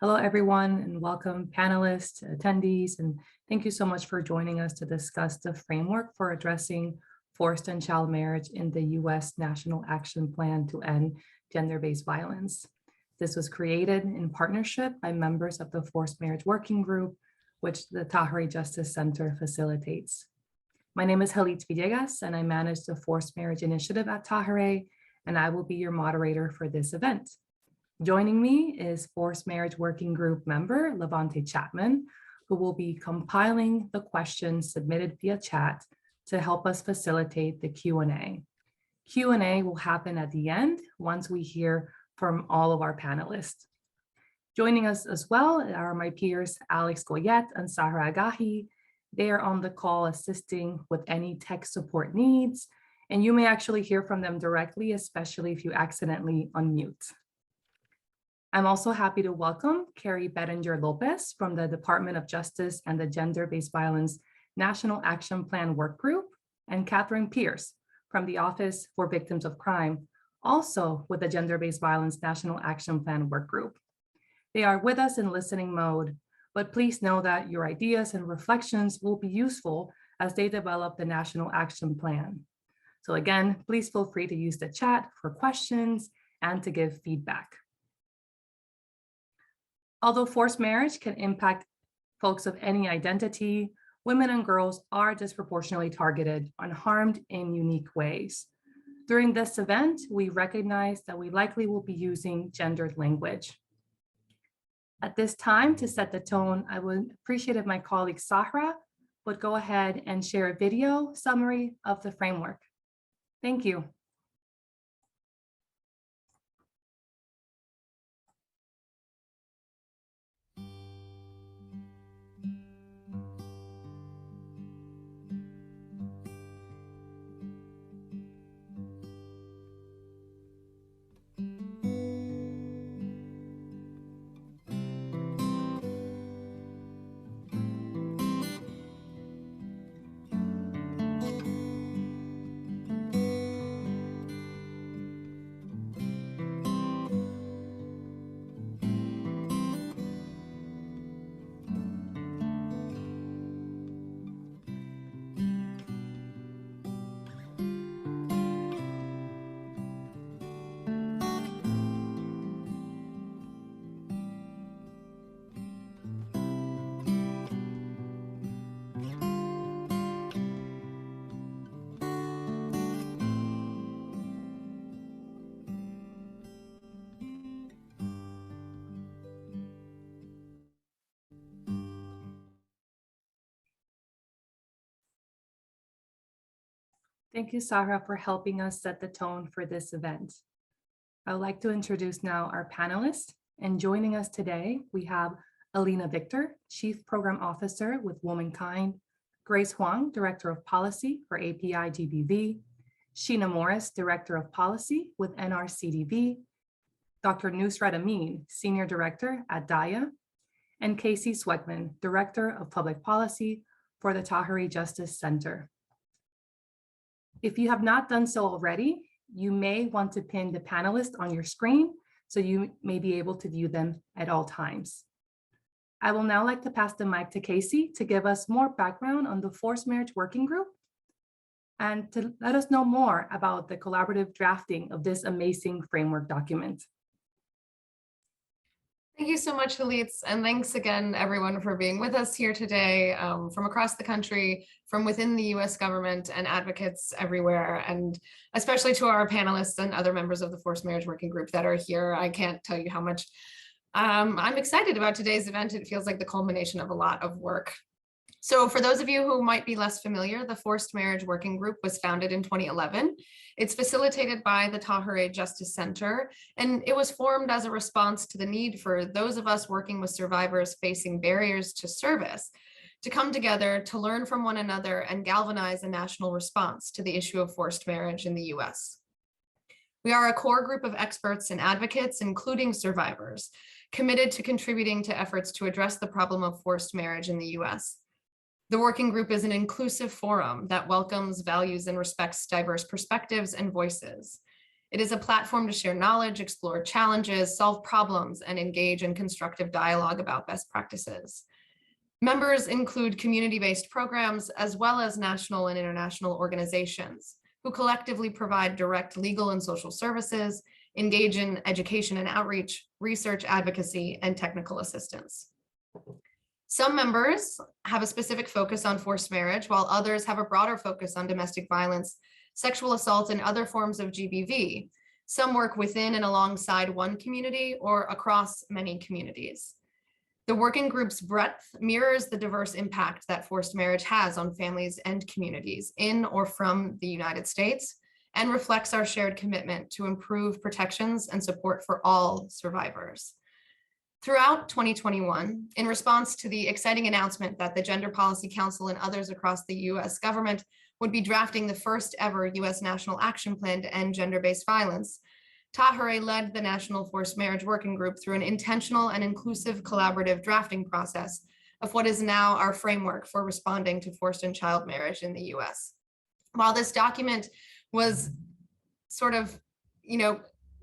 Hello, everyone, and welcome panelists, attendees, and thank you so much for joining us to discuss the framework for addressing forced and child marriage in the U.S. National Action Plan to End Gender-Based Violence. This was created in partnership by members of the Forced Marriage Working Group, which the Tahirih Justice Center facilitates. My name is Halit Villegas, and I manage the Forced Marriage Initiative at Tahirih, and I will be your moderator for this event. Joining me is Forced Marriage Working Group member Levante Chapman, who will be compiling the questions submitted via chat to help us facilitate the Q&A. Q&A will happen at the end once we hear from all of our panelists. Joining us as well are my peers Alex Goyette and Sahra Agahi. They are on the call assisting with any tech support needs, and you may actually hear from them directly, especially if you accidentally unmute. I'm also happy to welcome Carrie Bettinger Lopez from the Department of Justice and the Gender-Based Violence National Action Plan Work Group, and Catherine Pierce from the Office for Victims of Crime, also with the Gender-Based Violence National Action Plan Work Group. They are with us in listening mode, but please know that your ideas and reflections will be useful as they develop the National Action Plan. So again, please feel free to use the chat for questions and to give feedback. Although forced marriage can impact folks of any identity, women and girls are disproportionately targeted and harmed in unique ways. During this event, we recognize that we likely will be using gendered language. At this time, to set the tone, I would appreciate if my colleague Sahra would go ahead and share a video summary of the framework. Thank you. Thank you, Sahra, for helping us set the tone for this event. I would like to introduce now our panelists, and joining us today, we have Alena Victor, Chief Program Officer with Womankind, Grace Huang, Director of Policy for API-GBV, Shenna Morris, Director of Policy with NRCDV, Dr. Nusrat Ameen, Senior Director at Daya, and Casey Swegman, Director of Public Policy for the Tahirih Justice Center. If you have not done so already, you may want to pin the panelists on your screen so you may be able to view them at all times. I will now like to pass the mic to Casey to give us more background on the Forced Marriage Working Group and to let us know more about the collaborative drafting of this amazing framework document. Thank you so much, Halit, and thanks again, everyone, for being with us here today from across the country, from within the U.S. government and advocates everywhere, and especially to our panelists and other members of the Forced Marriage Working Group that are here. I can't tell you how much I'm excited about today's event. It feels like the culmination of a lot of work. So for those of you who might be less familiar, the Forced Marriage Working Group was founded in 2011. It's facilitated by the Tahirih Justice Center, and it was formed as a response to the need for those of us working with survivors facing barriers to service to come together to learn from one another and galvanize a national response to the issue of forced marriage in the US. We are a core group of experts and advocates, including survivors, committed to contributing to efforts to address the problem of forced marriage in the US. The working group is an inclusive forum that welcomes, values, and respects diverse perspectives and voices. It is a platform to share knowledge, explore challenges, solve problems, and engage in constructive dialogue about best practices. Members include community-based programs as well as national and international organizations who collectively provide direct legal and social services, engage in education and outreach, research advocacy, and technical assistance. Some members have a specific focus on forced marriage, while others have a broader focus on domestic violence, sexual assault, and other forms of GBV. Some work within and alongside one community or across many communities. The working group's breadth mirrors the diverse impact that forced marriage has on families and communities in or from the United States, and reflects our shared commitment to improve protections and support for all survivors. Throughout 2021, in response to the exciting announcement that the Gender Policy Council and others across the US government would be drafting the first ever US National Action Plan to end gender-based violence, Tahirih led the National Forced Marriage Working Group through an intentional and inclusive collaborative drafting process of what is now our framework for responding to forced and child marriage in the US. While this document was sort of,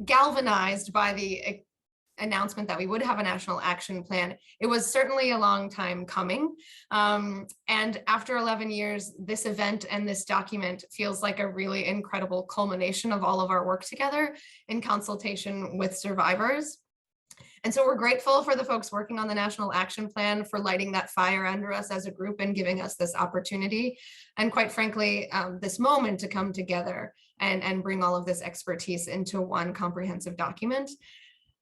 galvanized by the announcement that we would have a national action plan, it was certainly a long time coming. And after 11 years, this event and this document feels like a really incredible culmination of all of our work together in consultation with survivors. And so we're grateful for the folks working on the National Action Plan for lighting that fire under us as a group and giving us this opportunity. And quite frankly, this moment to come together and bring all of this expertise into one comprehensive document.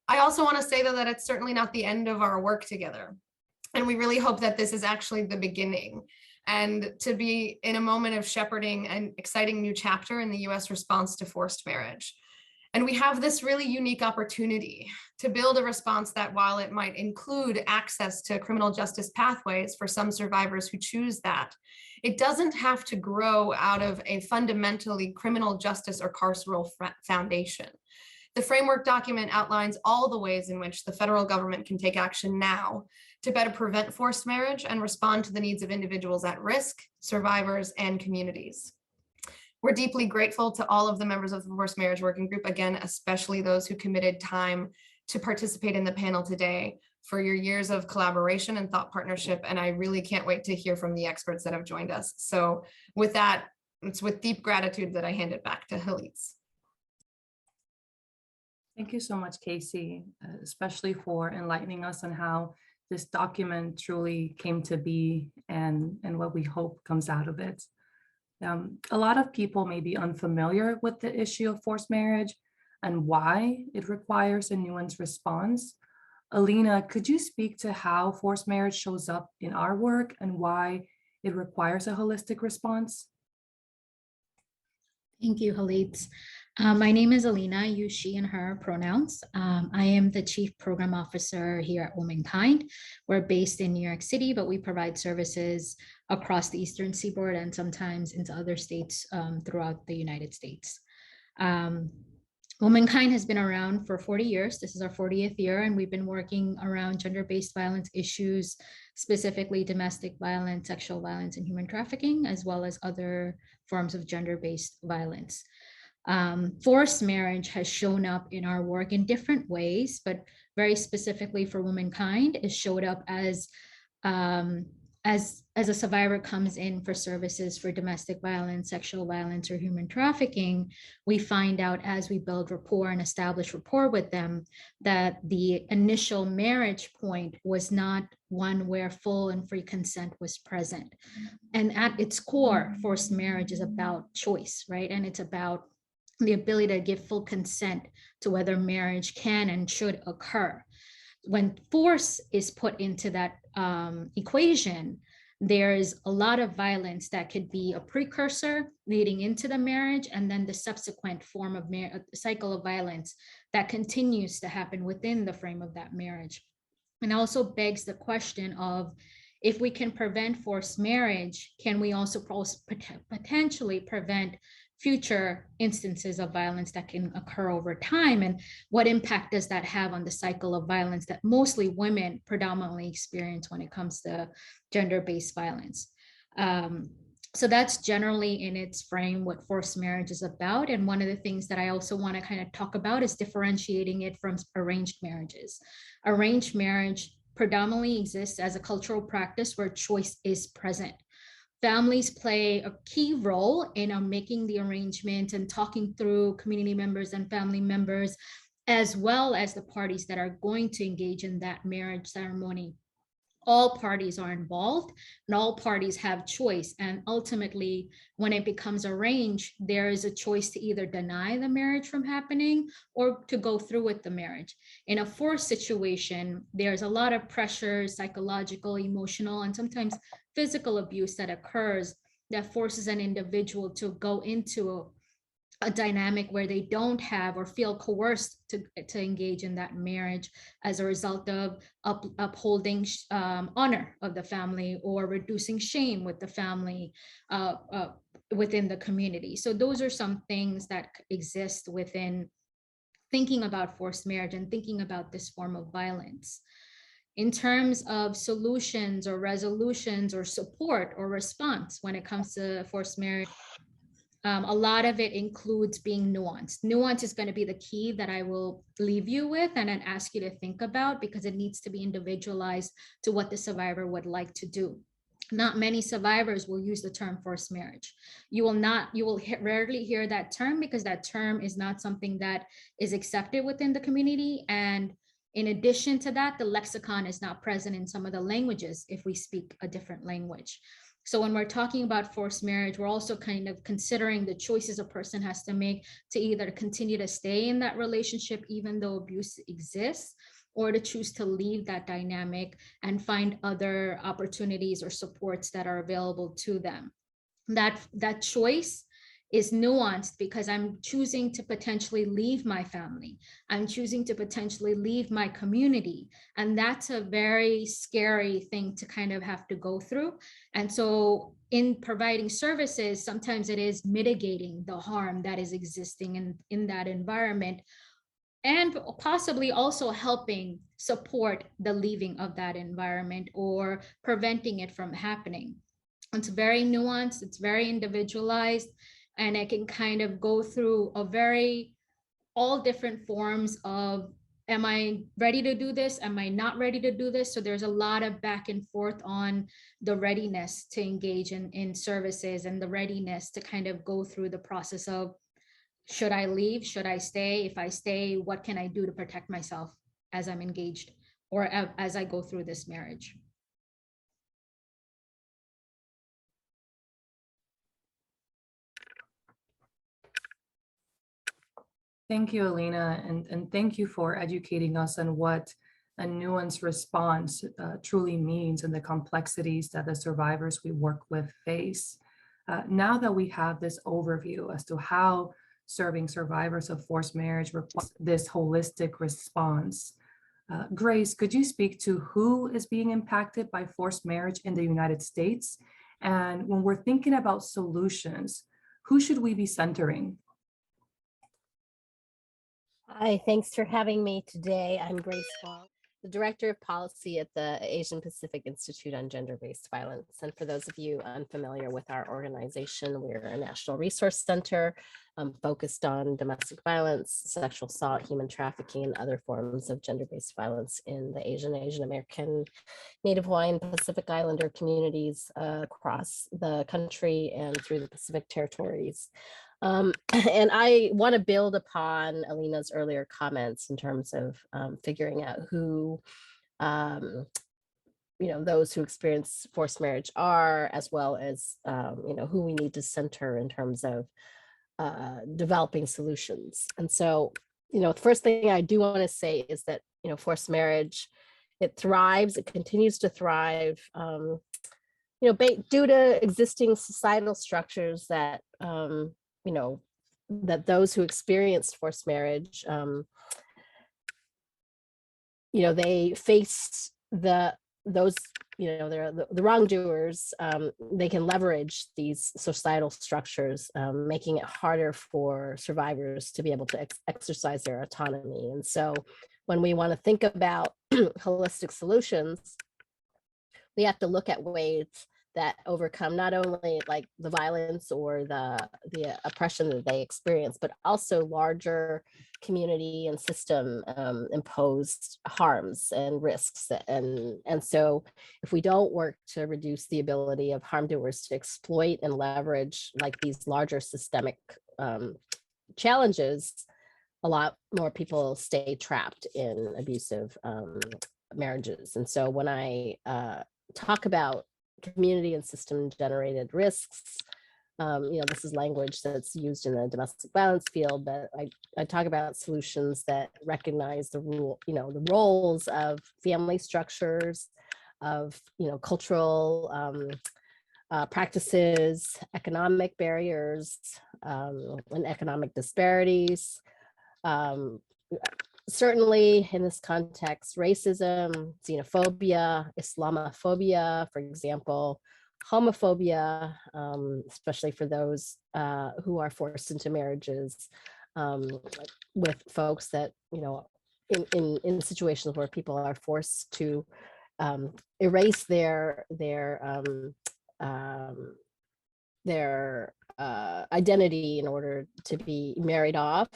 I also want to say, though, that it's certainly not the end of our work together. And we really hope that this is actually the beginning, and to be in a moment of shepherding an exciting new chapter in the US response to forced marriage. And we have this really unique opportunity to build a response that, while it might include access to criminal justice pathways for some survivors who choose that, it doesn't have to grow out of a fundamentally criminal justice or carceral foundation. The framework document outlines all the ways in which the federal government can take action now to better prevent forced marriage and respond to the needs of individuals at risk, survivors, and communities. We're deeply grateful to all of the members of the Forced Marriage Working Group, again, especially those who committed time to participate in the panel today, for your years of collaboration and thought partnership. And I really can't wait to hear from the experts that have joined us. So with that, it's with deep gratitude that I hand it back to Halitz. Thank you so much, Casey, especially for enlightening us on how this document truly came to be and what we hope comes out of it. A lot of people may be unfamiliar with the issue of forced marriage and why it requires a nuanced response. Alena, could you speak to how forced marriage shows up in our work and why it requires a holistic response? Thank you, Halitz. My name is Alena, use she and her pronouns. I am the Chief Program Officer here at Womankind. We're based in New York City, but we provide services across the Eastern Seaboard and sometimes into other states throughout the United States. Womankind has been around for 40 years. This is our 40th year, and we've been working around gender-based violence issues, specifically domestic violence, sexual violence, and human trafficking, as well as other forms of gender-based violence. Forced marriage has shown up in our work in different ways, but very specifically for Womankind, it showed up as a survivor comes in for services for domestic violence, sexual violence, or human trafficking. We find out as we build rapport and establish rapport with them that the initial marriage point was not one where full and free consent was present. And at its core, forced marriage is about choice, right? And it's about the ability to give full consent to whether marriage can and should occur. When force is put into that equation, there's a lot of violence that could be a precursor leading into the marriage, and then the subsequent form of cycle of violence that continues to happen within the frame of that marriage. And also begs the question of, if we can prevent forced marriage, can we also potentially prevent future instances of violence that can occur over time? And what impact does that have on the cycle of violence that mostly women predominantly experience when it comes to gender-based violence? So that's generally in its frame what forced marriage is about. And one of the things that I also want to kind of talk about is differentiating it from arranged marriages. Arranged marriage predominantly exists as a cultural practice where choice is present. Families play a key role in making the arrangement and talking through community members and family members, as well as the parties that are going to engage in that marriage ceremony. All parties are involved and all parties have choice. And ultimately, when it becomes arranged, there is a choice to either deny the marriage from happening or to go through with the marriage. In a forced situation, there's a lot of pressure, psychological, emotional, and sometimes physical abuse that occurs that forces an individual to go into a dynamic where they don't have or feel coerced to engage in that marriage as a result of upholding honor of the family or reducing shame with the family within the community. So those are some things that exist within thinking about forced marriage and thinking about this form of violence. In terms of solutions or resolutions or support or response when it comes to forced marriage, a lot of it includes being nuanced. Nuance is going to be the key that I will leave you with and then ask you to think about, because it needs to be individualized to what the survivor would like to do. Not many survivors will use the term forced marriage. You will rarely hear that term because that term is not something that is accepted within the community. And in addition to that, the lexicon is not present in some of the languages if we speak a different language. So when we're talking about forced marriage, we're also kind of considering the choices a person has to make to either continue to stay in that relationship even though abuse exists, or to choose to leave that dynamic and find other opportunities or supports that are available to them. That choice is nuanced because I'm choosing to potentially leave my family. I'm choosing to potentially leave my community. And that's a very scary thing to kind of have to go through. And so in providing services, sometimes it is mitigating the harm that is existing in that environment, and possibly also helping support the leaving of that environment or preventing it from happening. It's very nuanced, it's very individualized, and it can kind of go through all different forms of, am I ready to do this? Am I not ready to do this? So there's a lot of back and forth on the readiness to engage in services and the readiness to kind of go through the process of, should I leave? Should I stay? If I stay, what can I do to protect myself as I'm engaged or as I go through this marriage? Thank you, Alena, and thank you for educating us on what a nuanced response truly means and the complexities that the survivors we work with face. Now that we have this overview as to how serving survivors of forced marriage requires this holistic response, Grace, could you speak to who is being impacted by forced marriage in the United States? And when we're thinking about solutions, who should we be centering? Hi, thanks for having me today. I'm Grace Huang, the Director of Policy at the Asian Pacific Institute on Gender-Based Violence. And for those of you unfamiliar with our organization, we're a national resource center focused on domestic violence, sexual assault, human trafficking, and other forms of gender-based violence in the Asian American, Native Hawaiian, Pacific Islander communities across the country and through the Pacific territories. And I want to build upon Alena's earlier comments in terms of figuring out who, those who experience forced marriage are, as well as, who we need to center in terms of developing solutions. And so, the first thing I do want to say is that, forced marriage, it thrives, it continues to thrive, due to existing societal structures that, that those who experienced forced marriage, they face the wrongdoers. They can leverage these societal structures, making it harder for survivors to be able to exercise their autonomy. And so when we want to think about holistic solutions, we have to look at ways that overcome not only like the violence or the oppression that they experience, but also larger community and system imposed harms and risks. And so if we don't work to reduce the ability of harm doers to exploit and leverage like these larger systemic challenges, a lot more people stay trapped in abusive marriages. And so when I talk about community and system generated risks, this is language that's used in the domestic violence field, but I talk about solutions that recognize the roles of family structures, of cultural practices, economic barriers, and economic disparities. Certainly in this context, racism, xenophobia, Islamophobia, for example, homophobia, especially for those who are forced into marriages with folks that, in situations where people are forced to erase their identity in order to be married off.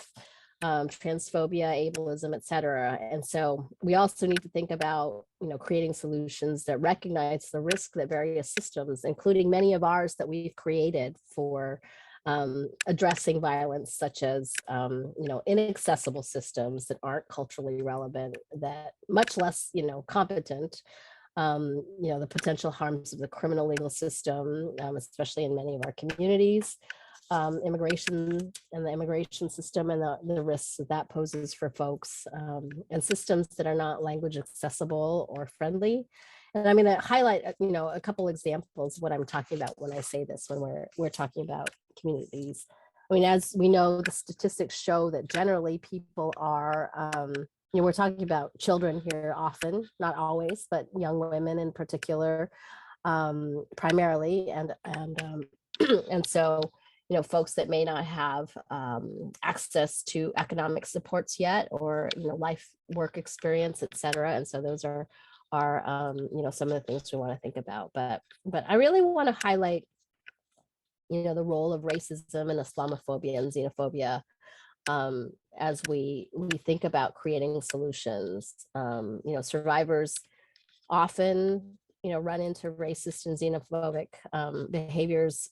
Transphobia, ableism, et cetera. And so we also need to think about, creating solutions that recognize the risk that various systems, including many of ours that we've created for addressing violence, such as, inaccessible systems that aren't culturally relevant, that much less, competent, the potential harms of the criminal legal system, especially in many of our communities, immigration and the immigration system and the risks that poses for folks, and systems that are not language accessible or friendly. And I'm going to highlight, a couple examples of what I'm talking about when I say this, when we're talking about communities. I mean, as we know, the statistics show that generally people are, we're talking about children here often, not always, but young women in particular, primarily, and so, folks that may not have access to economic supports yet, or life work experience, et cetera. And so those are some of the things we want to think about. But I really want to highlight the role of racism and Islamophobia and xenophobia as we think about creating solutions. Survivors often run into racist and xenophobic behaviors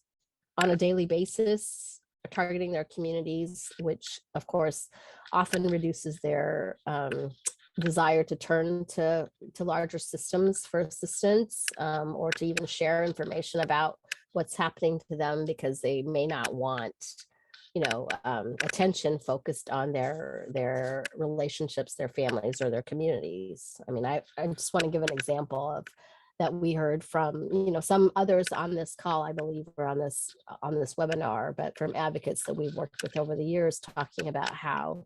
on a daily basis, targeting their communities, which of course often reduces their desire to turn to larger systems for assistance, or to even share information about what's happening to them, because they may not want attention focused on their relationships, their families, or their communities. I mean, I just want to give an example of that we heard from, some others on this call, I believe, or on this webinar, but from advocates that we've worked with over the years, talking about how,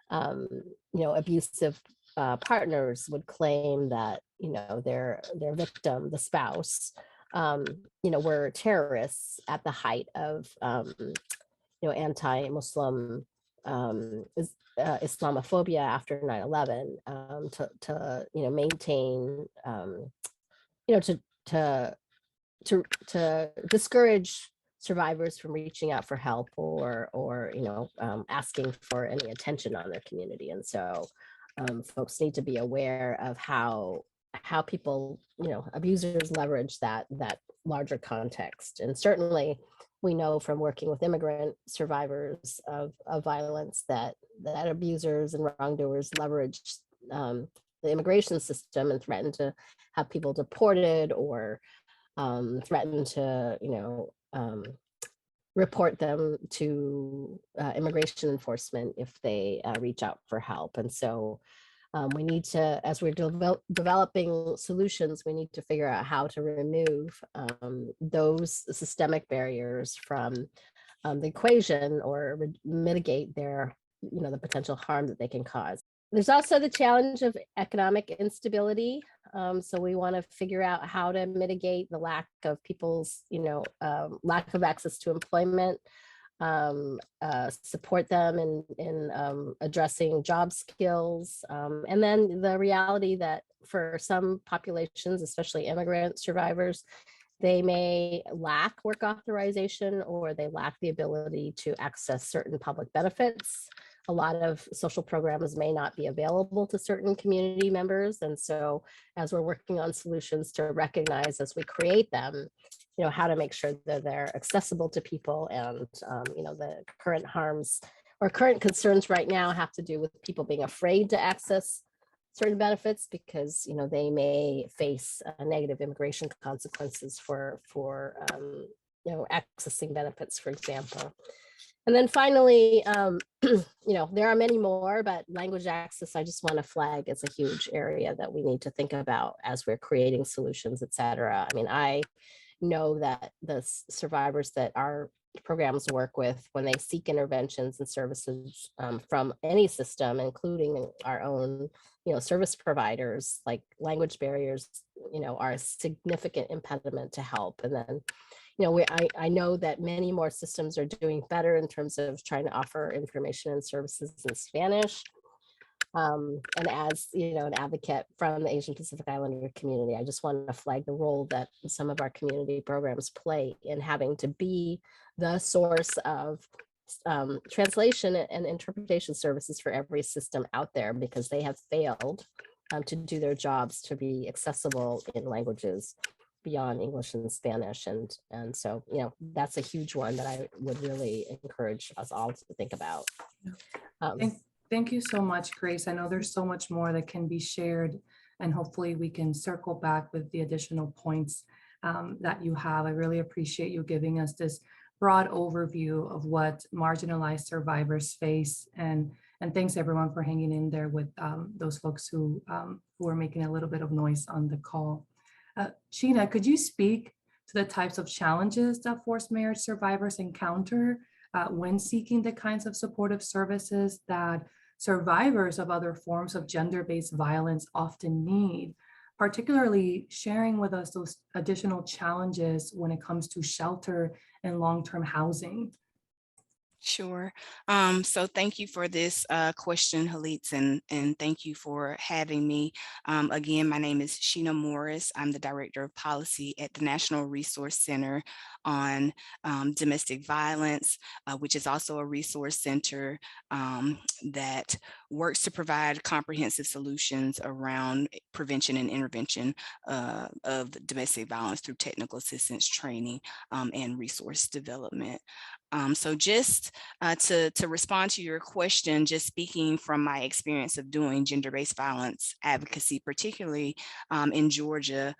abusive partners would claim that, their victim, the spouse, were terrorists at the height of, anti-Muslim Islamophobia after 9/11, to maintain, to discourage survivors from reaching out for help, or asking for any attention on their community. And so folks need to be aware of how people, abusers leverage that larger context. And certainly we know from working with immigrant survivors of violence that abusers and wrongdoers leverage the immigration system and threaten to have people deported, or threaten to, report them to immigration enforcement if they reach out for help. And so we need to, as we're developing solutions, we need to figure out how to remove those systemic barriers from the equation, or mitigate their, the potential harm that they can cause. There's also the challenge of economic instability. So we want to figure out how to mitigate the lack of people's, lack of access to employment, support them in addressing job skills. And then the reality that for some populations, especially immigrant survivors, they may lack work authorization or they lack the ability to access certain public benefits. A lot of social programs may not be available to certain community members. And so as we're working on solutions to recognize as we create them, how to make sure that they're accessible to people, and the current harms or current concerns right now have to do with people being afraid to access certain benefits because they may face negative immigration consequences for accessing benefits, for example. And then finally, there are many more, but language access, I just want to flag as a huge area that we need to think about as we're creating solutions, et cetera. I mean, I know that the survivors that our programs work with, when they seek interventions and services from any system, including our own, service providers, like language barriers, are a significant impediment to help. And then, I know that many more systems are doing better in terms of trying to offer information and services in Spanish. And as an advocate from the Asian Pacific Islander community, I just want to flag the role that some of our community programs play in having to be the source of translation and interpretation services for every system out there, because they have failed to do their jobs to be accessible in languages beyond English and Spanish. And so, that's a huge one that I would really encourage us all to think about. Thank you so much, Grace. I know there's so much more that can be shared, and hopefully we can circle back with the additional points that you have. I really appreciate you giving us this broad overview of what marginalized survivors face, and thanks everyone for hanging in there with those folks who are making a little bit of noise on the call. Shenna, could you speak to the types of challenges that forced marriage survivors encounter when seeking the kinds of supportive services that survivors of other forms of gender-based violence often need, particularly sharing with us those additional challenges when it comes to shelter and long-term housing? Sure. So thank you for this question, Halitz, and thank you for having me. Again, my name is Shenna Morris. I'm the Director of Policy at the National Resource Center on Domestic Violence, which is also a resource center that works to provide comprehensive solutions around prevention and intervention of domestic violence through technical assistance training and resource development. So just to respond to your question, just speaking from my experience of doing gender-based violence advocacy, particularly in Georgia,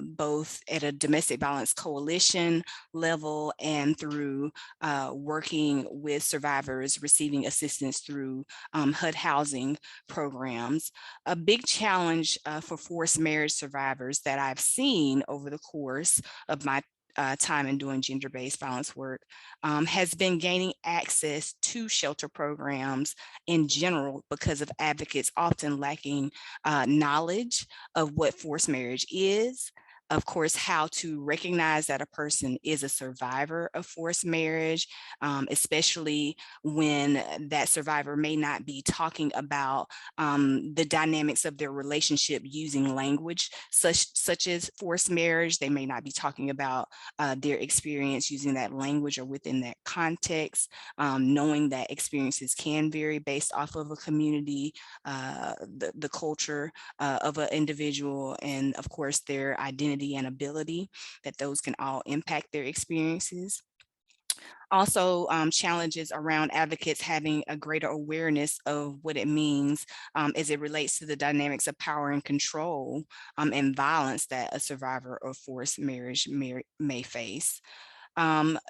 both at a domestic violence coalition level and through working with survivors receiving assistance through HUD housing programs. A big challenge for forced marriage survivors that I've seen over the course of my time in doing gender-based violence work has been gaining access to shelter programs in general, because of advocates often lacking knowledge of what forced marriage is, of course, how to recognize that a person is a survivor of forced marriage, especially when that survivor may not be talking about the dynamics of their relationship using language such as forced marriage. They may not be talking about their experience using that language or within that context, knowing that experiences can vary based off of a community, the culture of an individual, and of course their identity and ability, that those can all impact their experiences. Also, challenges around advocates having a greater awareness of what it means as it relates to the dynamics of power and control and violence that a survivor of forced marriage may face.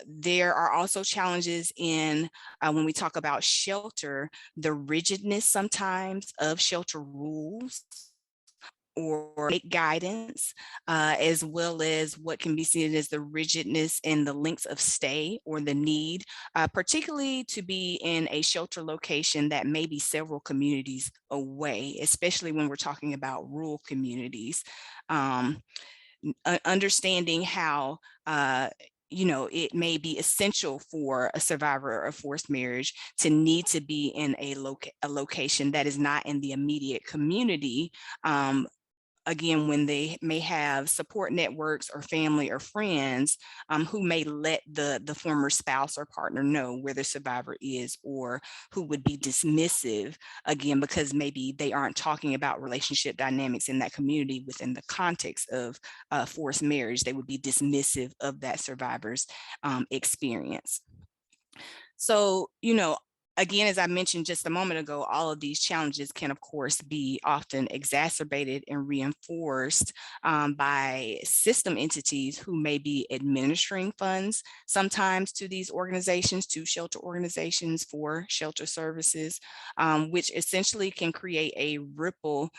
There are also challenges in when we talk about shelter, the rigidness sometimes of shelter rules or guidance, as well as what can be seen as the rigidness in the lengths of stay or the need, particularly to be in a shelter location that may be several communities away, especially when we're talking about rural communities. Understanding how it may be essential for a survivor of forced marriage to need to be in a location that is not in the immediate community again, when they may have support networks or family or friends who may let the former spouse or partner know where the survivor is, or who would be dismissive, again, because maybe they aren't talking about relationship dynamics in that community within the context of forced marriage. They would be dismissive of that survivor's experience. So, again, as I mentioned just a moment ago, all of these challenges can, of course, be often exacerbated and reinforced by system entities who may be administering funds sometimes to these organizations, to shelter organizations for shelter services, which essentially can create a ripple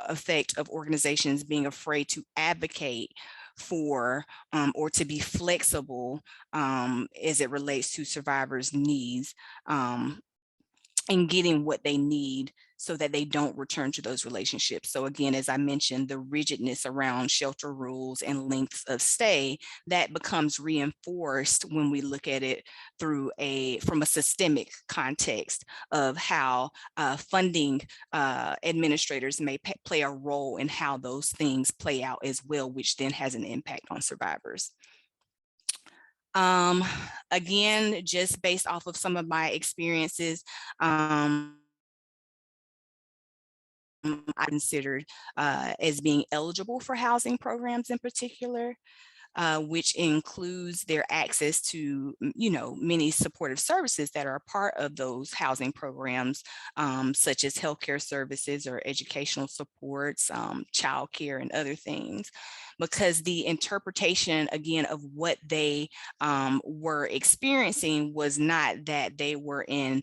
effect of organizations being afraid to advocate for or to be flexible as it relates to survivors' needs and getting what they need so that they don't return to those relationships. So again, as I mentioned, the rigidness around shelter rules and lengths of stay, that becomes reinforced when we look at it from a systemic context of how funding administrators may play a role in how those things play out as well, which then has an impact on survivors. Again, just based off of some of my experiences, I considered as being eligible for housing programs in particular, which includes their access to, many supportive services that are a part of those housing programs, such as healthcare services or educational supports, childcare and other things. Because the interpretation, again, of what they were experiencing was not that they were in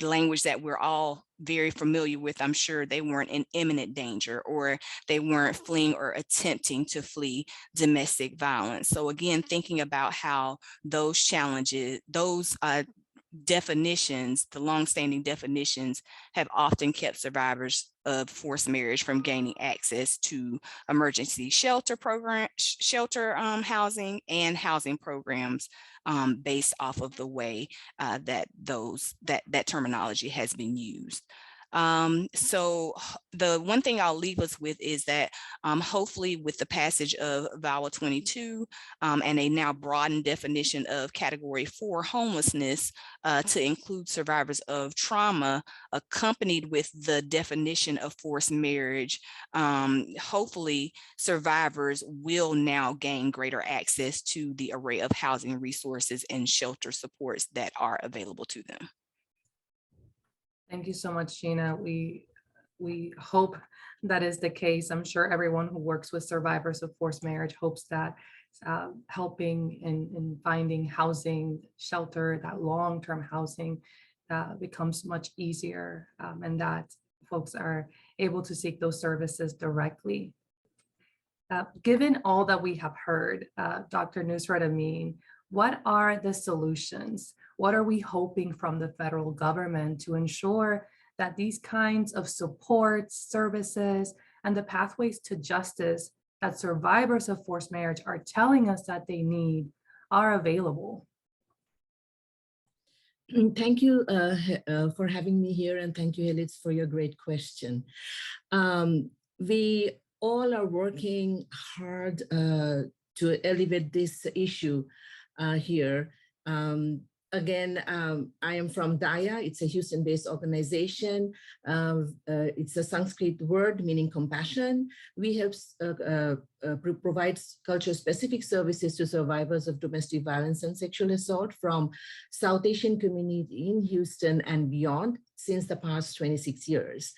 language that we're all very familiar with. I'm sure they weren't in imminent danger, or they weren't fleeing or attempting to flee domestic violence. So again, thinking about how those challenges, those definitions, the longstanding definitions, have often kept survivors of forced marriage from gaining access to emergency shelter housing and housing programs based off of the way that terminology has been used. So the one thing I'll leave us with is that hopefully with the passage of VAWA 22 and a now broadened definition of Category 4 homelessness to include survivors of trauma, accompanied with the definition of forced marriage, hopefully survivors will now gain greater access to the array of housing resources and shelter supports that are available to them. Thank you so much, Shenna. We hope that is the case. I'm sure everyone who works with survivors of forced marriage hopes that helping in finding housing, shelter, that long-term housing becomes much easier, and that folks are able to seek those services directly. Given all that we have heard, Dr. Nusrat, Ameen, what are the solutions? What are we hoping from the federal government to ensure that these kinds of supports, services, and the pathways to justice that survivors of forced marriage are telling us that they need are available? Thank you for having me here, and thank you, Helitz, for your great question. We all are working hard to elevate this issue here. Again, I am from Daya. It's a Houston-based organization. It's a Sanskrit word meaning compassion. We help provide culture-specific services to survivors of domestic violence and sexual assault from South Asian community in Houston and beyond since the past 26 years.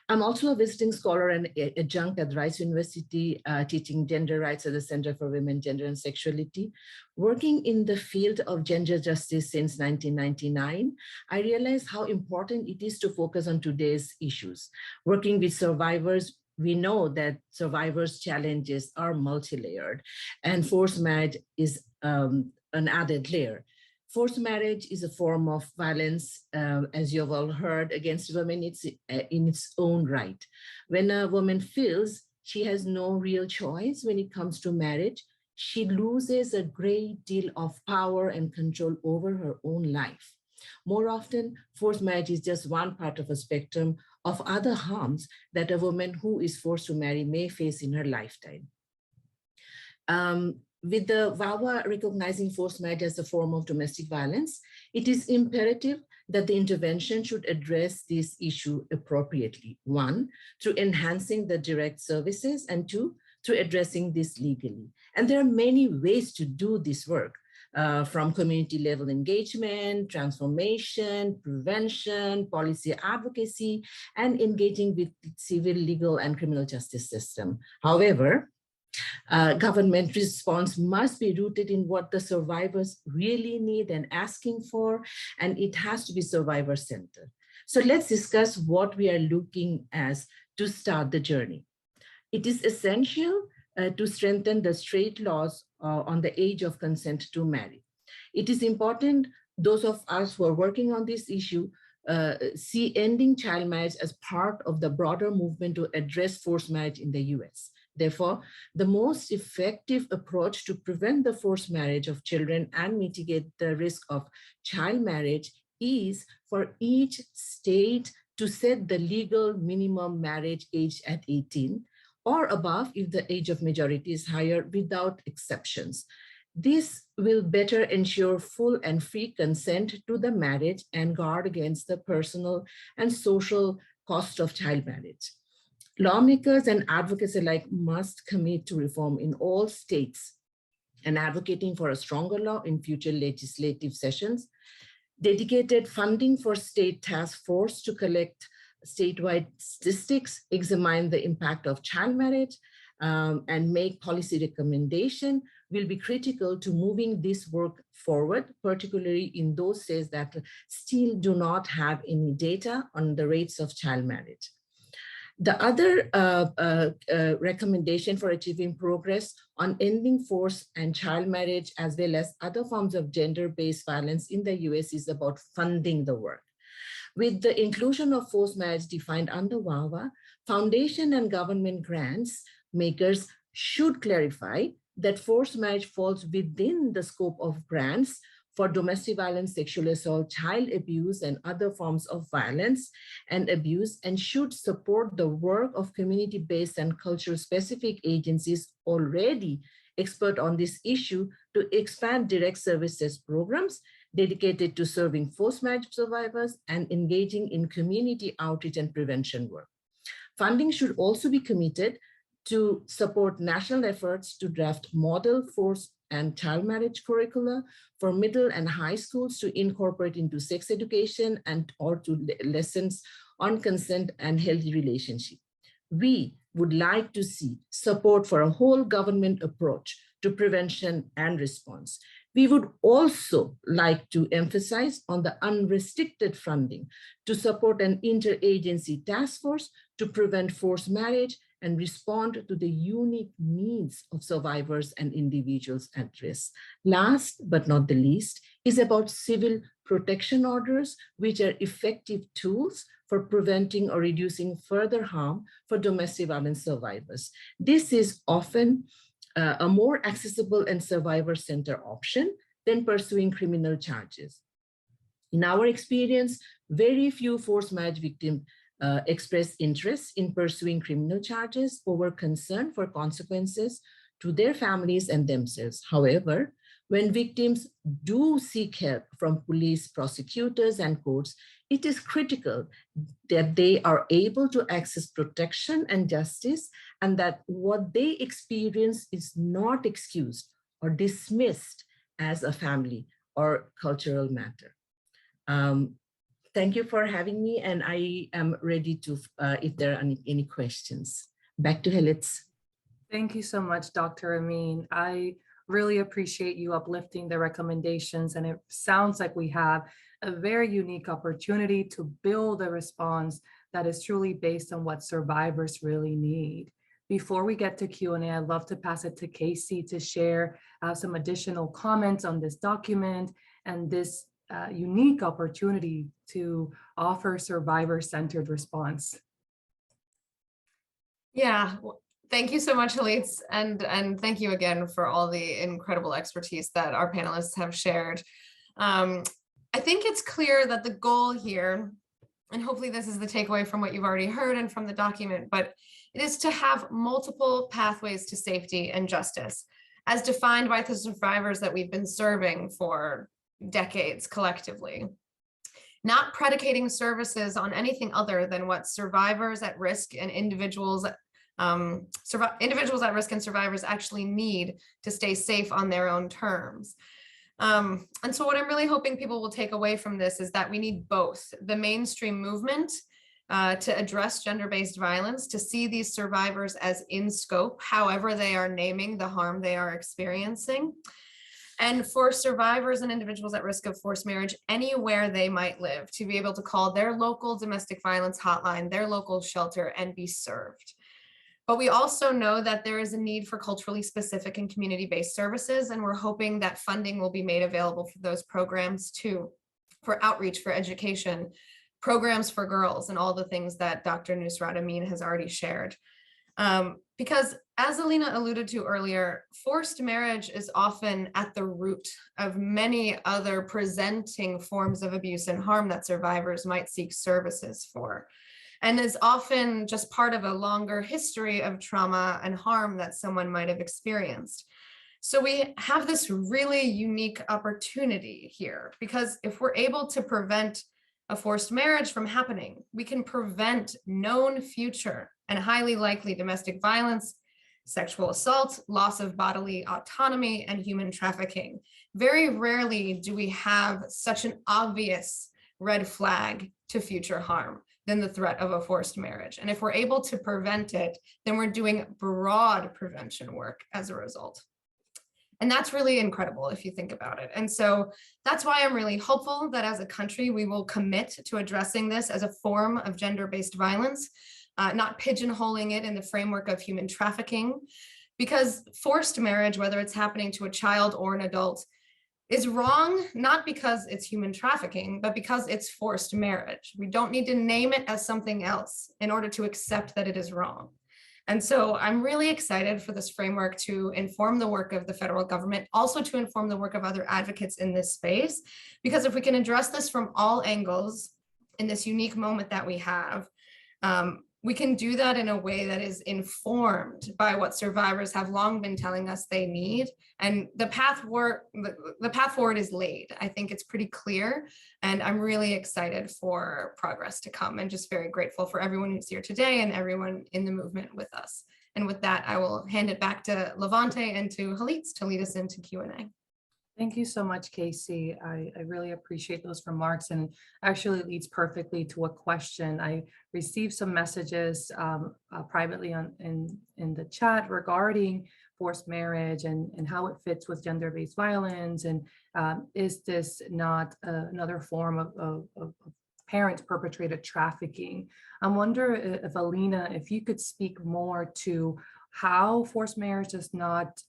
I'm also a visiting scholar and adjunct at Rice University, teaching gender rights at the Center for Women, Gender and Sexuality. Working in the field of gender justice since 1999, I realized how important it is to focus on today's issues. Working with survivors, we know that survivors' challenges are multi-layered, and forced marriage is an added layer. Forced marriage is a form of violence, as you've all heard, against women. It's in its own right. When a woman feels she has no real choice when it comes to marriage, she loses a great deal of power and control over her own life. More often, forced marriage is just one part of a spectrum of other harms that a woman who is forced to marry may face in her lifetime. With the VAWA recognizing forced marriage as a form of domestic violence, it is imperative that the intervention should address this issue appropriately. One, through enhancing the direct services, and two, through addressing this legally. And there are many ways to do this work, from community level engagement, transformation, prevention, policy advocacy, and engaging with civil, legal, and criminal justice system. However, government response must be rooted in what the survivors really need and asking for, and it has to be survivor-centered. So let's discuss what we are looking as to start the journey. It is essential to strengthen the straight laws on the age of consent to marry. It is important, those of us who are working on this issue see ending child marriage as part of the broader movement to address forced marriage in the US. Therefore, the most effective approach to prevent the forced marriage of children and mitigate the risk of child marriage is for each state to set the legal minimum marriage age at 18 or above if the age of majority is higher, without exceptions. This will better ensure full and free consent to the marriage and guard against the personal and social cost of child marriage. Lawmakers and advocates alike must commit to reform in all states and advocating for a stronger law in future legislative sessions. Dedicated funding for state task force to collect statewide statistics, examine the impact of child marriage, and make policy recommendation will be critical to moving this work forward, particularly in those states that still do not have any data on the rates of child marriage. The other recommendation for achieving progress on ending forced and child marriage, as well as other forms of gender-based violence in the US, is about funding the work. With the inclusion of forced marriage defined under VAWA, foundation and government grants makers should clarify that forced marriage falls within the scope of grants for domestic violence, sexual assault, child abuse, and other forms of violence and abuse, and should support the work of community-based and cultural-specific agencies already expert on this issue to expand direct services programs dedicated to serving forced marriage survivors and engaging in community outreach and prevention work. Funding should also be committed to support national efforts to draft model forced and child marriage curricula for middle and high schools to incorporate into sex education and or to lessons on consent and healthy relationship. We would like to see support for a whole government approach to prevention and response. We would also like to emphasize on the unrestricted funding to support an interagency task force to prevent forced marriage and respond to the unique needs of survivors and individuals at risk. Last but not the least is about civil protection orders, which are effective tools for preventing or reducing further harm for domestic violence survivors. This is often a more accessible and survivor-centered option than pursuing criminal charges. In our experience, very few forced marriage victims express interest in pursuing criminal charges over concern for consequences to their families and themselves. However, when victims do seek help from police, prosecutors, and courts, it is critical that they are able to access protection and justice, and that what they experience is not excused or dismissed as a family or cultural matter. Thank you for having me, and I am ready to, if there are any questions. Back to Helitz. Thank you so much, Dr. Ameen. I really appreciate you uplifting the recommendations, and it sounds like we have a very unique opportunity to build a response that is truly based on what survivors really need. Before we get to Q&A, I'd love to pass it to Casey to share some additional comments on this document and this unique opportunity to offer survivor-centered response. Yeah, thank you so much, Helitz, and thank you again for all the incredible expertise that our panelists have shared. I think it's clear that the goal here and hopefully this is the takeaway from what you've already heard and from the document, but it is to have multiple pathways to safety and justice as defined by the survivors that we've been serving for decades collectively. Not predicating services on anything other than what survivors at risk and individuals at risk and survivors actually need to stay safe on their own terms. And so what I'm really hoping people will take away from this is that we need both the mainstream movement to address gender-based violence, to see these survivors as in scope, however they are naming the harm they are experiencing. And for survivors and individuals at risk of forced marriage, anywhere they might live, to be able to call their local domestic violence hotline, their local shelter, and be served. But we also know that there is a need for culturally specific and community-based services, and we're hoping that funding will be made available for those programs too, for outreach, for education, programs for girls, and all the things that Dr. Nusrat Ameen has already shared. Because as Alena alluded to earlier, forced marriage is often at the root of many other presenting forms of abuse and harm that survivors might seek services for, and is often just part of a longer history of trauma and harm that someone might have experienced. So we have this really unique opportunity here, because if we're able to prevent a forced marriage from happening, we can prevent known future and highly likely domestic violence, sexual assault, loss of bodily autonomy, and human trafficking. Very rarely do we have such an obvious red flag to future harm than the threat of a forced marriage. And if we're able to prevent it, then we're doing broad prevention work as a result. And that's really incredible if you think about it. And so that's why I'm really hopeful that as a country, we will commit to addressing this as a form of gender-based violence, not pigeonholing it in the framework of human trafficking, because forced marriage, whether it's happening to a child or an adult, is wrong, not because it's human trafficking, but because it's forced marriage. We don't need to name it as something else in order to accept that it is wrong. And so I'm really excited for this framework to inform the work of the federal government, also to inform the work of other advocates in this space, because if we can address this from all angles in this unique moment that we have, we can do that in a way that is informed by what survivors have long been telling us they need. And the path forward is laid. I think it's pretty clear, and I'm really excited for progress to come, and just very grateful for everyone who's here today and everyone in the movement with us. And with that, I will hand it back to Levante and to Halitz to lead us into Q&A. Thank you so much, Casey. I really appreciate those remarks, and actually leads perfectly to a question. I received some messages privately in the chat regarding forced marriage and how it fits with gender-based violence, and is this not another form of parent-perpetrated trafficking? I wonder if Alena, if you could speak more to how forced marriage does not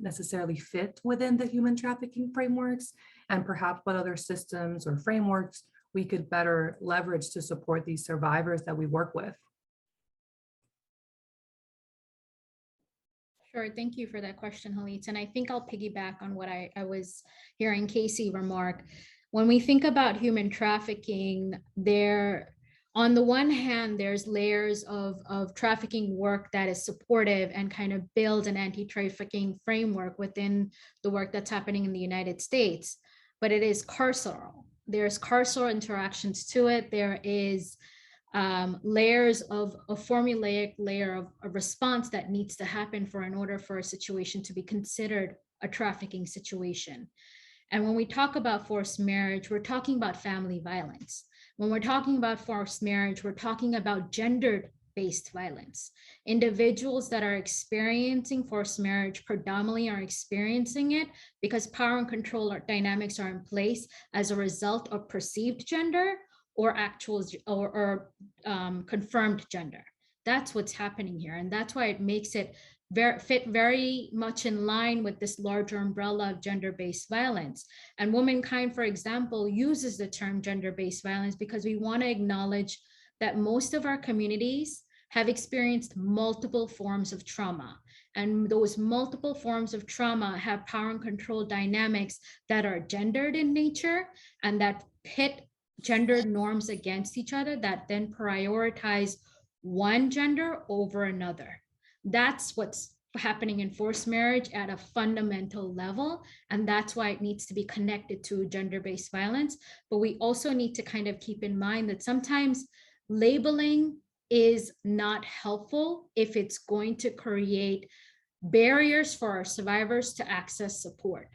necessarily fit within the human trafficking frameworks, and perhaps what other systems or frameworks we could better leverage to support these survivors that we work with. Sure, thank you for that question, Halitz. And I think I'll piggyback on what I was hearing Casey remark. When we think about human trafficking, on the one hand, there's layers of trafficking work that is supportive and kind of builds an anti-trafficking framework within the work that's happening in the United States, but it is carceral. There's carceral interactions to it. There is layers of a formulaic layer of a response that needs to happen in order for a situation to be considered a trafficking situation. And when we talk about forced marriage, we're talking about family violence. When we're talking about forced marriage, we're talking about gender-based violence. Individuals that are experiencing forced marriage predominantly are experiencing it because power and control dynamics are in place as a result of perceived gender or actual or confirmed gender. That's what's happening here. And that's why it makes it fit very much in line with this larger umbrella of gender-based violence. And Womankind, for example, uses the term gender-based violence because we want to acknowledge that most of our communities have experienced multiple forms of trauma. And those multiple forms of trauma have power and control dynamics that are gendered in nature and that pit gendered norms against each other that then prioritize one gender over another. That's what's happening in forced marriage at a fundamental level. And that's why it needs to be connected to gender-based violence. But we also need to kind of keep in mind that sometimes labeling is not helpful if it's going to create barriers for our survivors to access support.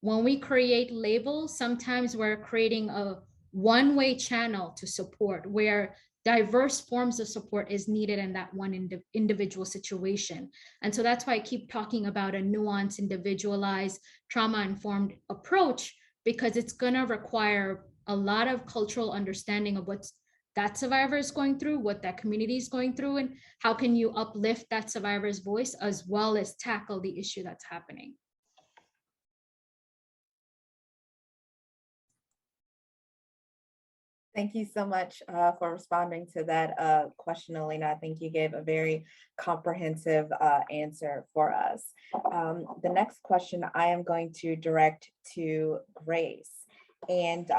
When we create labels, sometimes we're creating a one-way channel to support where diverse forms of support is needed in that one individual situation. And so that's why I keep talking about a nuanced, individualized, trauma-informed approach, because it's gonna require a lot of cultural understanding of what's that survivor is going through, what that community is going through, and how can you uplift that survivor's voice as well as tackle the issue that's happening. Thank you so much for responding to that question, Alena. I think you gave a very comprehensive answer for us. The next question I am going to direct to Grace. And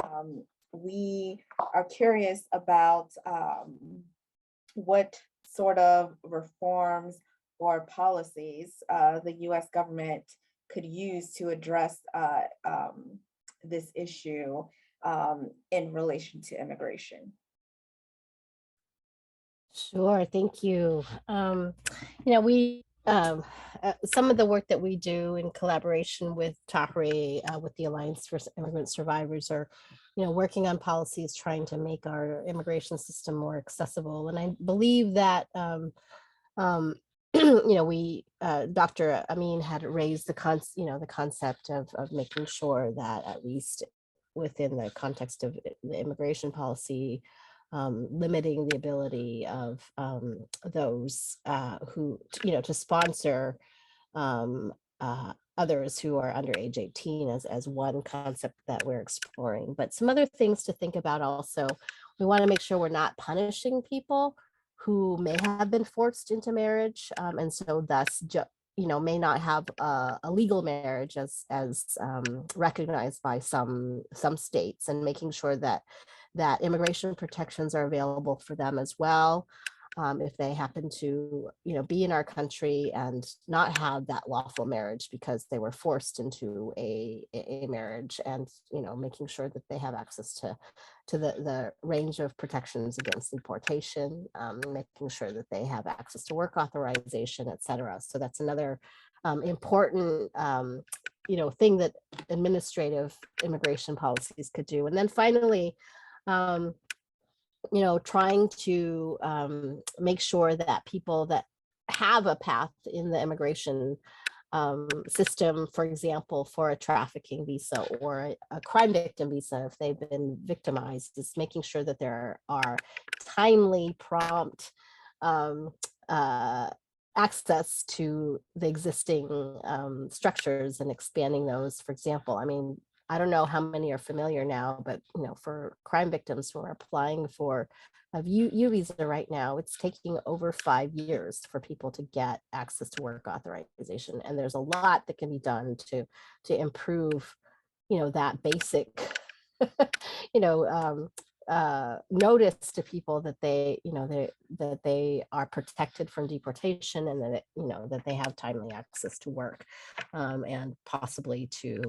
we are curious about what sort of reforms or policies the US government could use to address this issue in relation to immigration. Sure, thank you. We some of the work that we do in collaboration with Tahirih, with the Alliance for Immigrant Survivors, are working on policies trying to make our immigration system more accessible. And I believe that Dr. Ameen had raised the concept of making sure that, at least within the context of the immigration policy, limiting the ability of those who, to sponsor others who are under age 18 as one concept that we're exploring. But some other things to think about also, we want to make sure we're not punishing people who may have been forced into marriage, and so thus may not have a legal marriage as recognized by some states, and making sure that immigration protections are available for them as well, if they happen to be in our country and not have that lawful marriage because they were forced into a marriage, and making sure that they have access to the range of protections against deportation, making sure that they have access to work authorization, et cetera. So that's another important thing that administrative immigration policies could do. And then finally, trying to make sure that people that have a path in the immigration system, for example, for a trafficking visa or a crime victim visa, if they've been victimized, is making sure that there are timely, prompt access to the existing structures and expanding those. For example, I don't know how many are familiar now, but for crime victims who are applying for a U visa right now, it's taking over 5 years for people to get access to work authorization. And there's a lot that can be done to improve, that basic, notice to people that they are protected from deportation, and that that they have timely access to work, and possibly to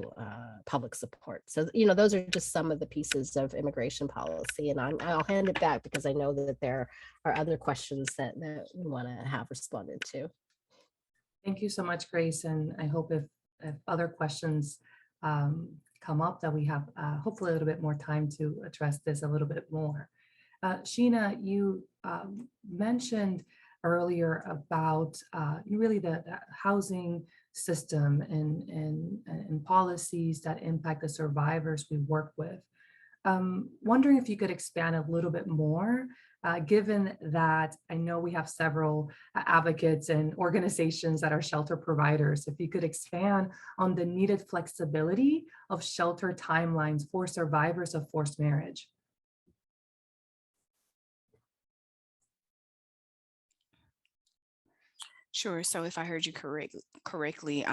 public support. So those are just some of the pieces of immigration policy, and I'll hand it back because I know that there are other questions that we want to have responded to. Thank you so much, Grace, and I hope if other questions come up, that we have hopefully a little bit more time to address this a little bit more. Shenna, you mentioned earlier about really the housing system and policies that impact the survivors we work with. Wondering if you could expand a little bit more, given that I know we have several advocates and organizations that are shelter providers. If you could expand on the needed flexibility of shelter timelines for survivors of forced marriage. Sure. So if I heard you correctly,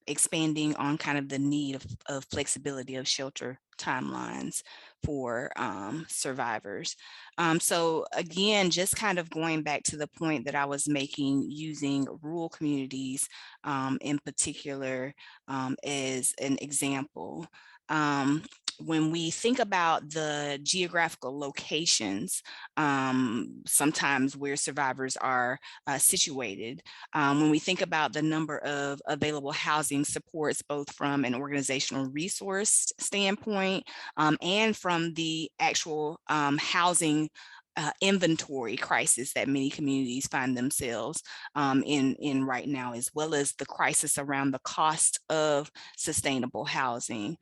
expanding on kind of the need of flexibility of shelter timelines for survivors. So again, just kind of going back to the point that I was making, using rural communities in particular as an example. When we think about the geographical locations, sometimes where survivors are situated, when we think about the number of available housing supports, both from an organizational resource standpoint and from the actual housing inventory crisis that many communities find themselves in right now, as well as the crisis around the cost of sustainable housing.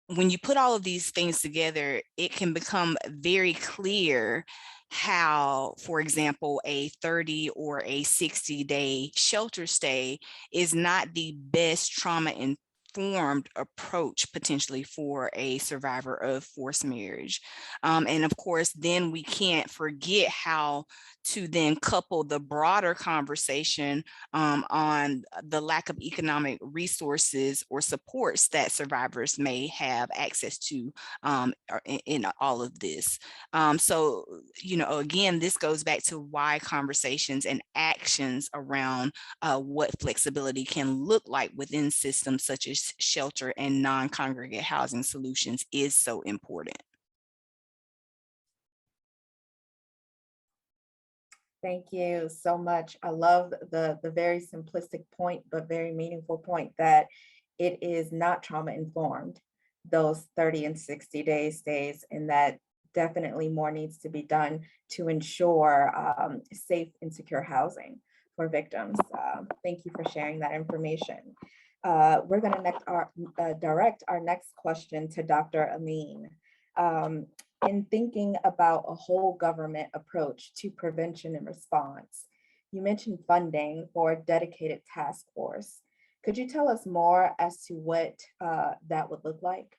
When you put all of these things together, it can become very clear how, for example, a 30 or a 60-day shelter stay is not the best trauma-informed approach potentially for a survivor of forced marriage. And of course, then we can't forget how to then couple the broader conversation on the lack of economic resources or supports that survivors may have access to in all of this. So, again, this goes back to why conversations and actions around what flexibility can look like within systems such as shelter and non-congregate housing solutions is so important. Thank you so much. I love the very simplistic point, but very meaningful point that it is not trauma informed, those 30 and 60-day stays, and that definitely more needs to be done to ensure safe and secure housing for victims. Thank you for sharing that information. We're going to direct our next question to Dr. Ameen. In thinking about a whole government approach to prevention and response, you mentioned funding for a dedicated task force. Could you tell us more as to what that would look like?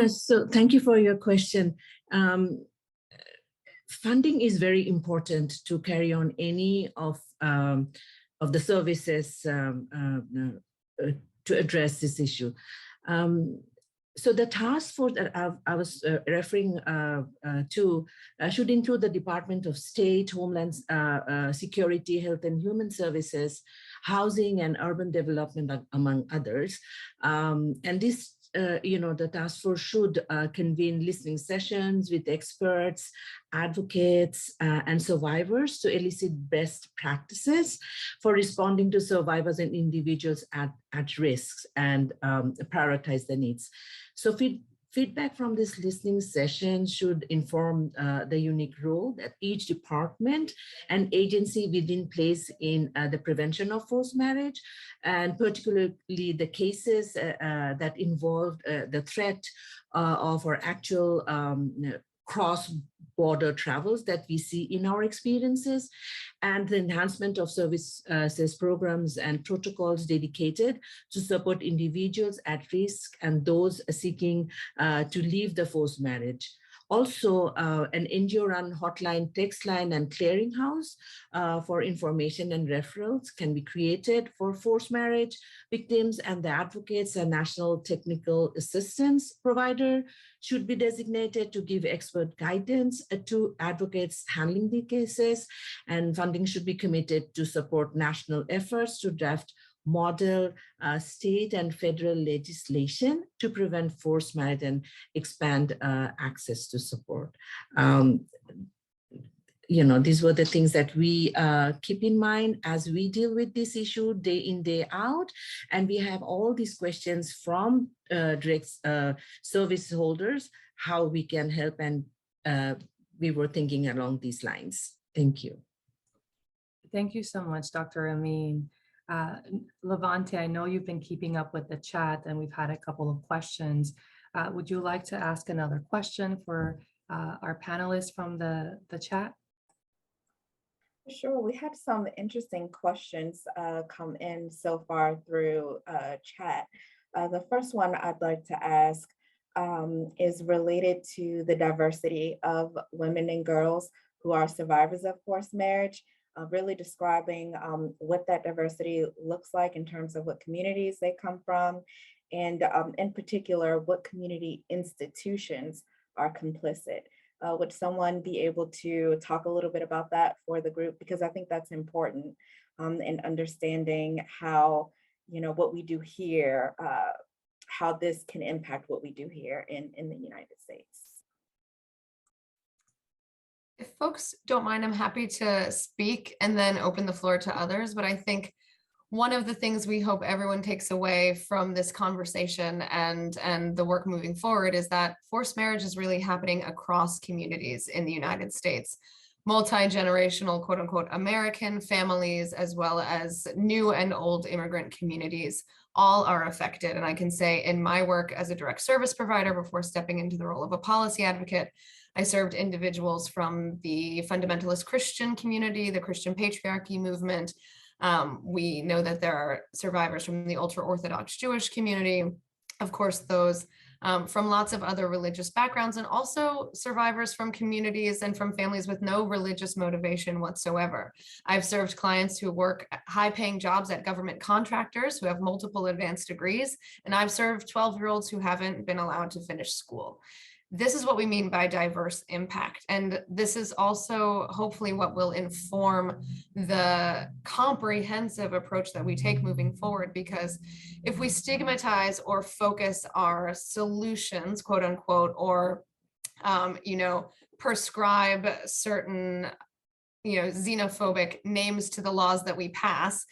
So thank you for your question. Funding is very important to carry on any of the services to address this issue. So the task force that I was referring to should include the Department of State, Homeland Security, Health and Human Services, Housing and Urban Development, among others. And this, the task force should convene listening sessions with experts, advocates, and survivors to elicit best practices for responding to survivors and individuals at risk and prioritize their needs. So feedback from this listening session should inform the unique role that each department and agency within plays in the prevention of forced marriage, and particularly the cases that involved the threat of our actual cross-border travels that we see in our experiences, and the enhancement of services programs and protocols dedicated to support individuals at risk and those seeking to leave the forced marriage. Also, an NGO-run hotline, text line, and clearinghouse for information and referrals can be created for forced marriage victims, and the advocates and national technical assistance provider should be designated to give expert guidance to advocates handling the cases, and funding should be committed to support national efforts to draft model state and federal legislation to prevent forced marriage and expand access to support. These were the things that we keep in mind as we deal with this issue day in, day out. And we have all these questions from direct service holders, how we can help, and we were thinking along these lines. Thank you. Thank you so much, Dr. Ameen. Levante, I know you've been keeping up with the chat and we've had a couple of questions. Would you like to ask another question for our panelists from the chat? Sure, we had some interesting questions come in so far through chat. The first one I'd like to ask is related to the diversity of women and girls who are survivors of forced marriage, really describing what that diversity looks like in terms of what communities they come from, and in particular, what community institutions are complicit. Would someone be able to talk a little bit about that for the group? Because I think that's important in understanding how, what we do here, how this can impact what we do here in the United States. If folks don't mind, I'm happy to speak and then open the floor to others. But I think one of the things we hope everyone takes away from this conversation and the work moving forward is that forced marriage is really happening across communities in the United States. Multi-generational, quote unquote, American families, as well as new and old immigrant communities, all are affected. And I can say in my work as a direct service provider before stepping into the role of a policy advocate, I served individuals from the fundamentalist Christian community, the Christian patriarchy movement. We know that there are survivors from the ultra-Orthodox Jewish community, of course, those from lots of other religious backgrounds, and also survivors from communities and from families with no religious motivation whatsoever. I've served clients who work high-paying jobs at government contractors who have multiple advanced degrees, and I've served 12-year-olds who haven't been allowed to finish school. This is what we mean by diverse impact. And this is also hopefully what will inform the comprehensive approach that we take moving forward, because if we stigmatize or focus our solutions, quote unquote, or, prescribe certain xenophobic names to the laws that we pass,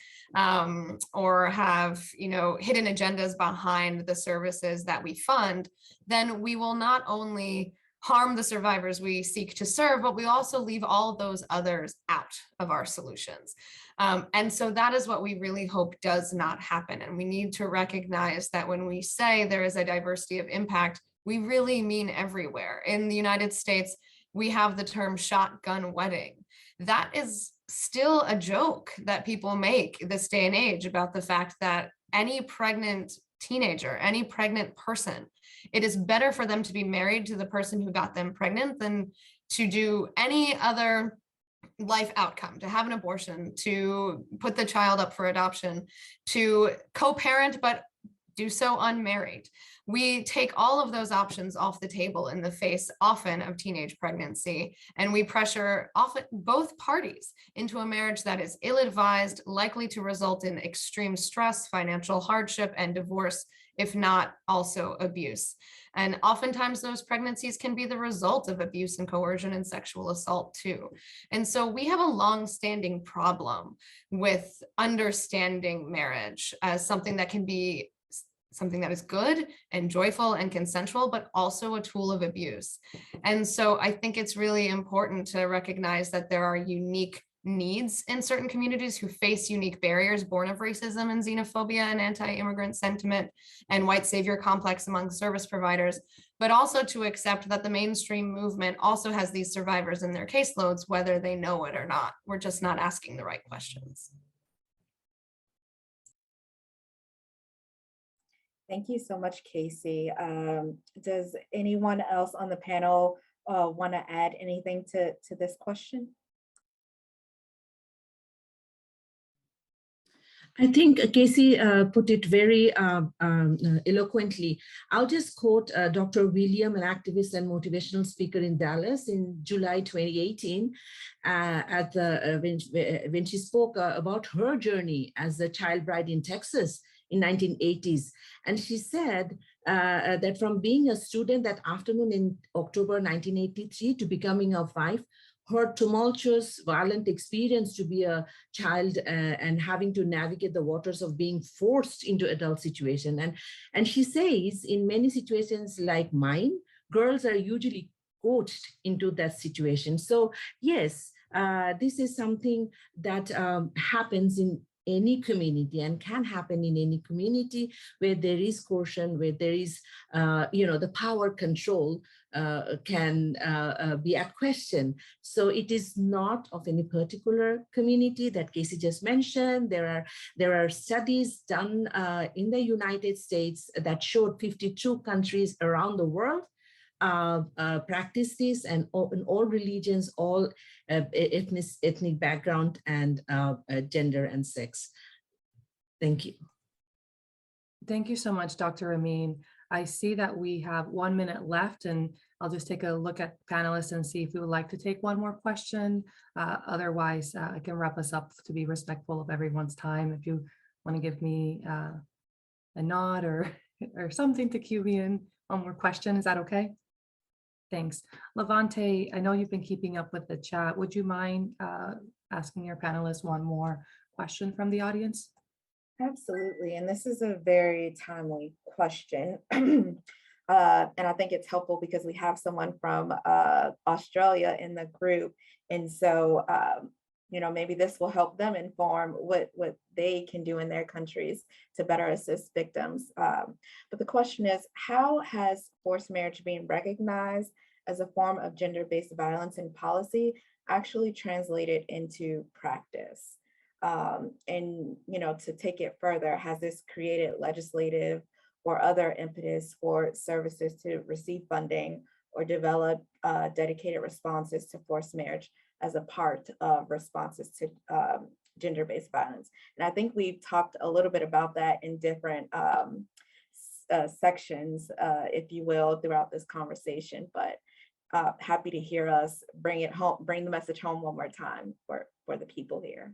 or have, hidden agendas behind the services that we fund, then we will not only harm the survivors we seek to serve, but we also leave all those others out of our solutions. And so that is what we really hope does not happen. And we need to recognize that when we say there is a diversity of impact, we really mean everywhere. In the United States, we have the term shotgun wedding. That is still a joke that people make this day and age about the fact that any pregnant teenager, any pregnant person, it is better for them to be married to the person who got them pregnant than to do any other life outcome, to have an abortion, to put the child up for adoption, to co-parent, but do so unmarried. We take all of those options off the table in the face often of teenage pregnancy, and we pressure often both parties into a marriage that is ill-advised, likely to result in extreme stress, financial hardship, and divorce, if not also abuse. And oftentimes those pregnancies can be the result of abuse and coercion and sexual assault too. And so we have a long-standing problem with understanding marriage as something that can be something that is good and joyful and consensual, but also a tool of abuse. And so I think it's really important to recognize that there are unique needs in certain communities who face unique barriers born of racism and xenophobia and anti-immigrant sentiment and white savior complex among service providers, but also to accept that the mainstream movement also has these survivors in their caseloads, whether they know it or not. We're just not asking the right questions. Thank you so much, Casey. Does anyone else on the panel want to add anything to this question? I think Casey put it very eloquently. I'll just quote Dr. William, an activist and motivational speaker in Dallas in July 2018, when she spoke about her journey as a child bride in Texas in 1980s. And she said that from being a student that afternoon in October 1983 to becoming a wife, her tumultuous, violent experience to be a child and having to navigate the waters of being forced into adult situation. And she says, in many situations like mine, girls are usually coached into that situation. So yes, this is something that happens in any community and can happen in any community where there is coercion, where there is, the power control can be at question. So it is not of any particular community that Casey just mentioned. There are studies done in the United States that showed 52 countries around the world practice this, and in all religions, all ethnic background, and gender and sex. Thank you. Thank you so much, Dr. Ameen. I see that we have 1 minute left, and I'll just take a look at panelists and see if we would like to take one more question. Otherwise, I can wrap us up to be respectful of everyone's time. If you want to give me a nod or something to cue me in, one more question, is that okay? Thanks. Levante, I know you've been keeping up with the chat. Would you mind asking your panelists one more question from the audience? Absolutely. And this is a very timely question. And I think it's helpful because we have someone from Australia in the group. And so, you know, maybe this will help them inform what they can do in their countries to better assist victims. But the question is, how has forced marriage being recognized as a form of gender-based violence in policy actually translated into practice? And, you know, to take it further, has this created legislative or other impetus for services to receive funding or develop dedicated responses to forced marriage as a part of responses to gender-based violence? And I think we've talked a little bit about that in different sections, if you will, throughout this conversation, but happy to hear us bring it home, bring the message home one more time for the people here.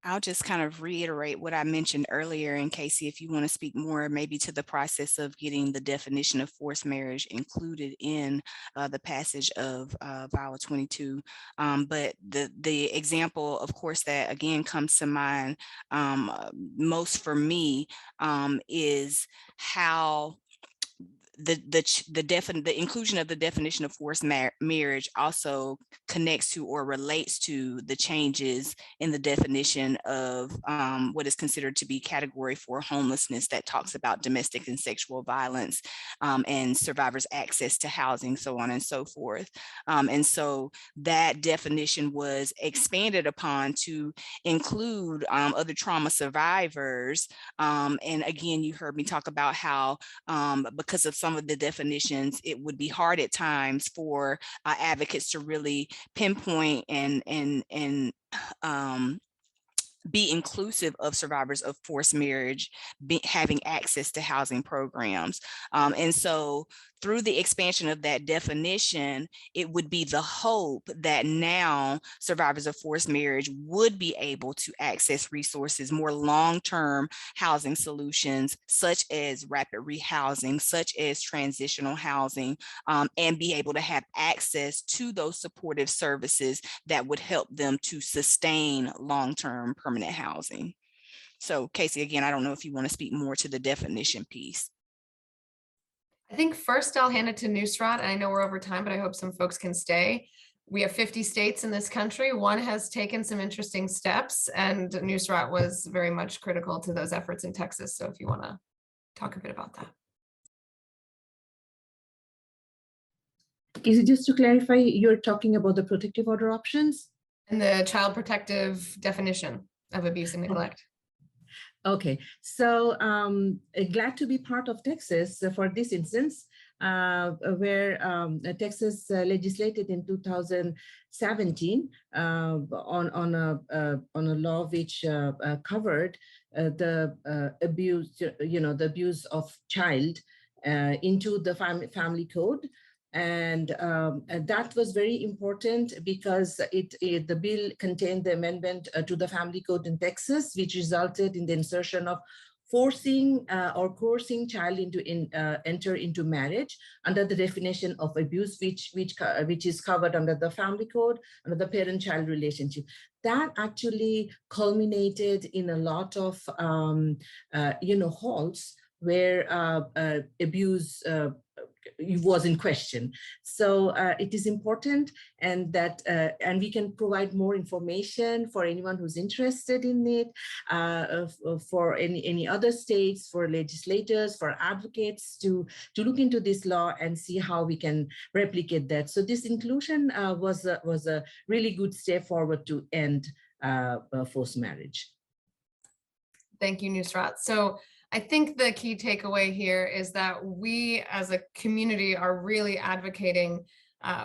I'll just kind of reiterate what I mentioned earlier, and Casey, if you want to speak more maybe to the process of getting the definition of forced marriage included in the passage of VAWA 22. But the example, of course, that again comes to mind most for me is how the inclusion of the definition of forced marriage also connects to or relates to the changes in the definition of what is considered to be Category 4 homelessness that talks about domestic and sexual violence and survivors' access to housing, so on and so forth. And so that definition was expanded upon to include other trauma survivors. And again, you heard me talk about how because of some of the definitions, it would be hard at times for advocates to really pinpoint and be inclusive of survivors of forced marriage having access to housing programs. And so through the expansion of that definition, it would be the hope that now survivors of forced marriage would be able to access resources, more long-term housing solutions, such as rapid rehousing, such as transitional housing, and be able to have access to those supportive services that would help them to sustain long-term permanent housing. So Casey, again, I don't know if you want to speak more to the definition piece. I think first I'll hand it to Nusrat, and I know we're over time, but I hope some folks can stay. We have 50 states in this country. One has taken some interesting steps, and Nusrat was very much critical to those efforts in Texas. So if you want to talk a bit about that. Is it just to clarify, you're talking about the protective order options? And the child protective definition of abuse and neglect. Okay, so glad to be part of Texas for this instance, where Texas legislated in 2017 on a law which covered the abuse, the abuse of child into the family code. And that was very important because the bill contained the amendment to the family code in Texas, which resulted in the insertion of forcing or coercing child into enter into marriage under the definition of abuse, which is covered under the family code, under the parent-child relationship. That actually culminated in a lot of halts where abuse was in question. So it is important, and that and we can provide more information for anyone who's interested in it, for any other states, for legislators, for advocates to look into this law and see how we can replicate that. So this inclusion was a really good step forward to end forced marriage. Thank you, Nusrat. So I think the key takeaway here is that we as a community are really advocating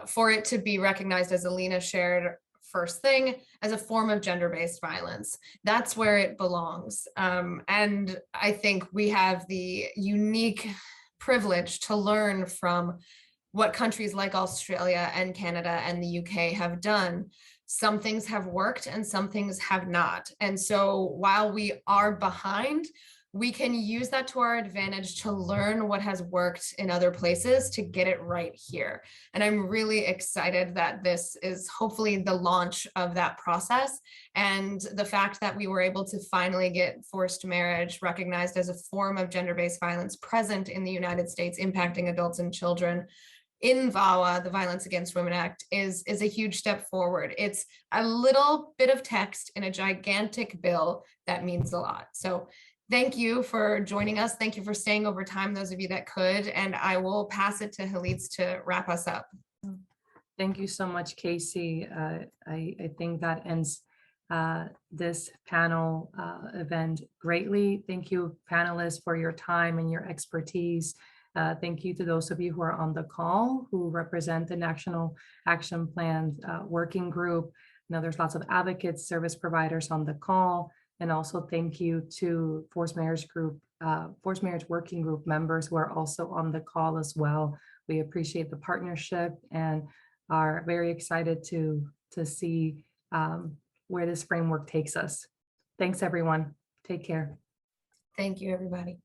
for it to be recognized, as Alena shared first thing, as a form of gender-based violence. That's where it belongs. And I think we have the unique privilege to learn from what countries like Australia and Canada and the UK have done. Some things have worked and some things have not. And so while we are behind, we can use that to our advantage to learn what has worked in other places to get it right here. And I'm really excited that this is hopefully the launch of that process. And the fact that we were able to finally get forced marriage recognized as a form of gender-based violence present in the United States, impacting adults and children in VAWA, the Violence Against Women Act, is a huge step forward. It's a little bit of text in a gigantic bill that means a lot. So thank you for joining us. Thank you for staying over time, those of you that could, and I will pass it to Halitz to wrap us up. Thank you so much, Casey. I think that ends this panel event greatly. Thank you, panelists, for your time and your expertise. Thank you to those of you who are on the call who represent the National Action Plan Working Group. I know there's lots of advocates, service providers on the call. And also thank you to Forced Marriage Working Group members who are also on the call as well. We appreciate the partnership and are very excited to see where this framework takes us. Thanks, everyone. Take care. Thank you, everybody.